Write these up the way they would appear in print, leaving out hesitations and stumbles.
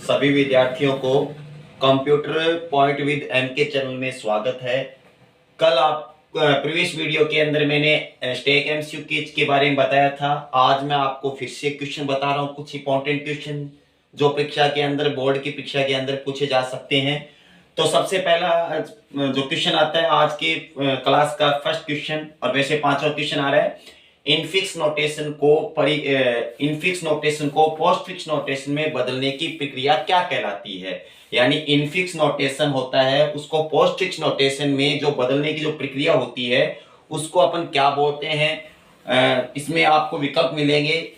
सभी विद्यार्थियों को कंप्यूटर पॉइंट विद एम के चैनल में स्वागत है। कल आप प्रीवियस वीडियो के अंदर मैंने स्टेक एमसीक्यू के बारे में बताया था। आज मैं आपको फिर से क्वेश्चन बता रहा हूँ, कुछ इंपॉर्टेंट क्वेश्चन जो परीक्षा के अंदर, बोर्ड की परीक्षा के अंदर पूछे जा सकते हैं। तो सबसे पहला जो क्वेश्चन आता है आज के क्लास का फर्स्ट क्वेश्चन, और वैसे पांचवा क्वेश्चन आ रहा है, इनफिक्स नोटेशन को पोस्ट फिक्स नोटेशन में बदलने की प्रक्रिया क्या कहलाती है। यानी इनफिक्स नोटेशन होता है, उसको पोस्ट फिक्स नोटेशन में जो बदलने की जो प्रक्रिया होती है उसको अपन क्या बोलते हैं। इसमें आपको विकल्प मिलेंगे।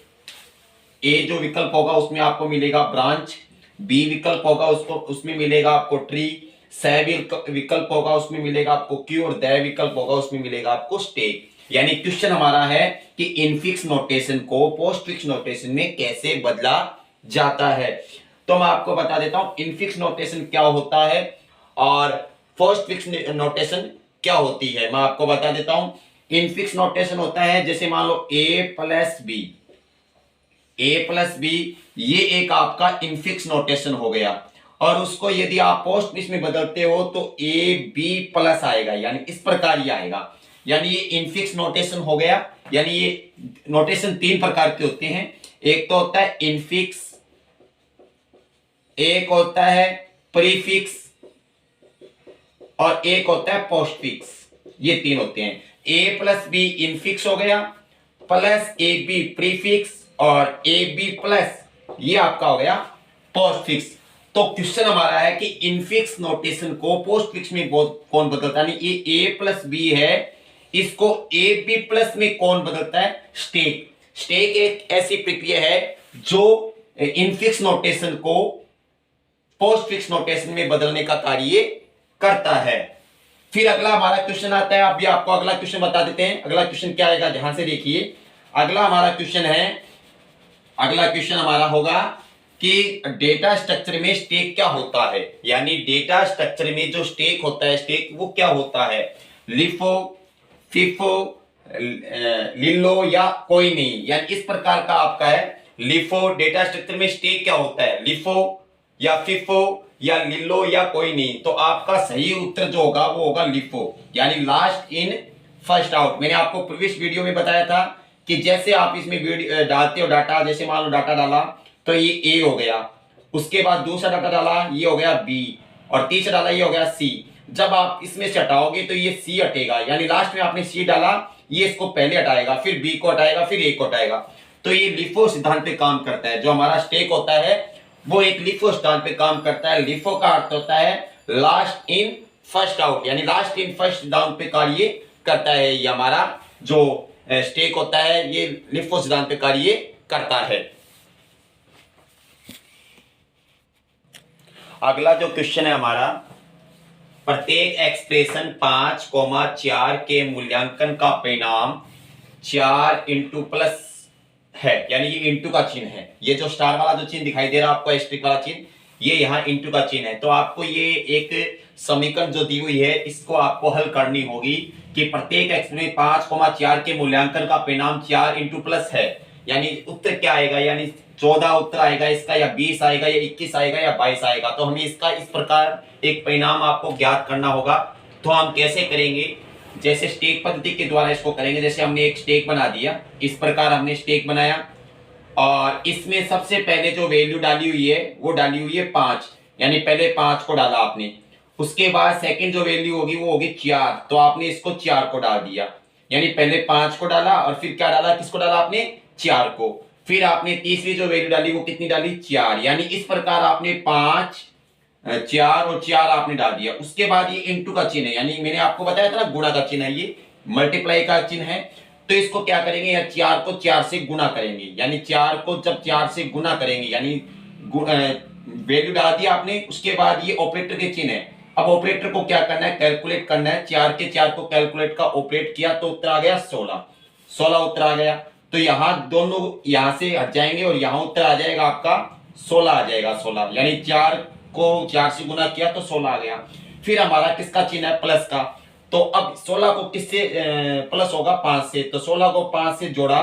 ए जो विकल्प होगा उसमें आपको मिलेगा ब्रांच, बी विकल्प होगा उसमें मिलेगा आपको ट्री, स विकल्प होगा उसमें मिलेगा आपको क्यू, और द विकल्प होगा उसमें मिलेगा आपको स्टेक। यानी क्वेश्चन हमारा है कि इनफिक्स नोटेशन को पोस्ट फिक्स नोटेशन में कैसे बदला जाता है। तो मैं आपको बता देता हूं इनफिक्स नोटेशन क्या होता है और पोस्ट फिक्स नोटेशन क्या होती है। मैं आपको बता देता हूं, इनफिक्स नोटेशन होता है जैसे मान लो a प्लस बी, ये एक आपका इनफिक्स नोटेशन हो गया, और उसको यदि आप पोस्ट फिक्स में बदलते हो तो ए बी प्लस आएगा, यानी इस प्रकार ही आएगा। यानी ये इनफिक्स नोटेशन हो गया। यानी ये नोटेशन तीन प्रकार के होते हैं, एक तो होता है इनफिक्स, एक होता है प्रीफिक्स, और एक होता है पोस्ट फिक्स। ये तीन होते हैं। ए प्लस बी इनफिक्स हो गया, प्लस ए बी प्रीफिक्स, और ए बी प्लस ये आपका हो गया पोस्ट फिक्स। तो क्वेश्चन हमारा है कि इनफिक्स नोटेशन को पोस्ट फिक्स में कौन बदलता है। ये ए प्लस बी है, इसको ए बी प्लस में कौन बदलता है, स्टेक। स्टेक एक ऐसी प्रक्रिया है जो इनफिक्स नोटेशन को पोस्ट फिक्स नोटेशन में बदलने का कार्य करता है। फिर अगला हमारा क्वेश्चन आता है, अभी आपको अगला क्वेश्चन बता देते हैं। अगला क्वेश्चन क्या आएगा, ध्यान से देखिए। अगला हमारा क्वेश्चन हमारा होगा कि डेटा स्ट्रक्चर में स्टेक क्या होता है। यानी डेटा स्ट्रक्चर में जो स्टेक होता है, स्टेक वो क्या होता है, लिफो, फिफो, लिलो या कोई नहीं। यानी इस प्रकार का आपका है लिफो। डेटा स्ट्रक्चर में स्टेक क्या होता है, लिफो या फिफो या लिलो या कोई नहीं। तो आपका सही उत्तर जो होगा वो होगा लिफो, यानी लास्ट इन फर्स्ट आउट। मैंने आपको प्रीवियस वीडियो में बताया था कि जैसे आप इसमें डालते हो डाटा, जैसे मान लो डाटा डाला तो ये ए हो गया, उसके बाद दूसरा डाटा डाला ये हो गया बी, और तीसरा डाला ये हो गया सी। जब आप इसमें से हटाओगे तो ये सी हटेगा, यानी लास्ट में आपने सी डाला, ये इसको पहले हटाएगा, फिर बी को हटाएगा, फिर ए को हटाएगा। तो ये लिफो सिद्धांत पे काम करता है। जो हमारा स्टेक होता है वो एक लिफो सिद्धांत पे काम करता है। लिफो का अर्थ होता है लास्ट इन फर्स्ट आउट, यानी लास्ट इन फर्स्ट सिद्धांत पे कार्य करता है। ये हमारा जो स्टेक होता है ये लिफो सिद्धांत पे कार्य करता है। अगला जो क्वेश्चन है हमारा, प्रत्येक एक्सप्रेशन 5,4 के मूल्यांकन का परिणाम 4 इंटू प्लस है। यानी ये इंटू का चिन्ह है, ये जो स्टार वाला जो चिन्ह दिखाई दे रहा है आपको, एस्ट्रिक वाला चिन्ह, ये यहाँ इंटू का चिन्ह है। तो आपको ये एक समीकरण जो दी हुई है इसको आपको हल करनी होगी कि प्रत्येक एक्सप्रेशन 5,4 के मूल्यांकन का परिणाम 4 इंटू प्लस है। यानी उत्तर क्या आएगा, यानी 14 उत्तर आएगा इसका, या 20 आएगा, या 21 आएगा, या 22 आएगा। तो हमें इसका इस प्रकार एक परिणाम आपको ज्ञात करना होगा। तो हम कैसे करेंगे, जैसे स्टेक पद्धति के द्वारा इसको करेंगे। जैसे हमने एक स्टेक बना दिया, इस प्रकार हमने स्टेक बनाया, और इसमें सबसे पहले जो वैल्यू डाली हुई है वो डाली हुई है 5, यानी पहले 5 को डाला आपने। उसके बाद सेकंड जो वैल्यू होगी वो होगी 4, तो आपने इसको 4 को डाल दिया, यानी पहले 5 को डाला और फिर क्या डाला, किसको डाला आपने, 4 को। फिर आपने तीसरी जो वैल्यू डाली वो कितनी डाली, 4। यानी इस प्रकार आपने 5, 4 और 4 आपने डाल दिया। उसके बाद ये इंटू का चिन्ह है, यानी मैंने आपको बताया था ना गुणा का चिन्ह है, ये मल्टीप्लाई का चिन्ह है। तो इसको क्या करेंगे, या 4 को 4 से गुणा करेंगे, यानी 4 को जब 4 से गुणा करेंगे, यानी वैल्यू डाल दिया आपने। उसके बाद ये ऑपरेटर के चिन्ह है। अब ऑपरेटर को क्या करना है, कैलकुलेट करना है। 4 के 4 को कैलकुलेट का ऑपरेट किया तो उत्तर आ गया 16 उत्तर आ गया। तो यहाँ दोनों यहाँ से हट जाएंगे और यहाँ उत्तर आ जाएगा आपका 16 आ जाएगा, 16। यानी 4 को 4 से गुना किया तो 16 आ गया। फिर हमारा किसका चिन्ह है, प्लस का। तो अब 16 को किससे प्लस होगा, 5 से। तो 16 को 5 से जोड़ा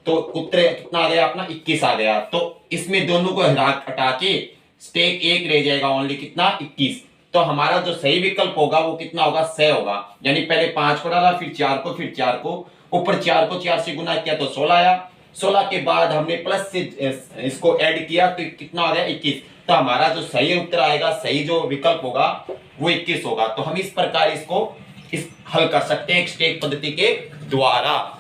तो उत्तर कितना आ गया अपना, 21 आ गया। तो इसमें दोनों को हटा के स्टेक एक रह जाएगा ओनली, कितना 21। तो हमारा जो सही विकल्प होगा वो कितना होगा 6 होगा। यानी पहले 5 को डाला, फिर 4 को, फिर 4 को, ऊपर 4 को 4 से गुना किया तो 16 आया। 16 के बाद हमने प्लस से इसको ऐड किया तो कितना आ गया 21। तो हमारा जो सही उत्तर आएगा, सही जो विकल्प होगा वो 21 होगा। तो हम इस प्रकार इसको हल कर सकते हैं एक स्टेक पद्धति के द्वारा।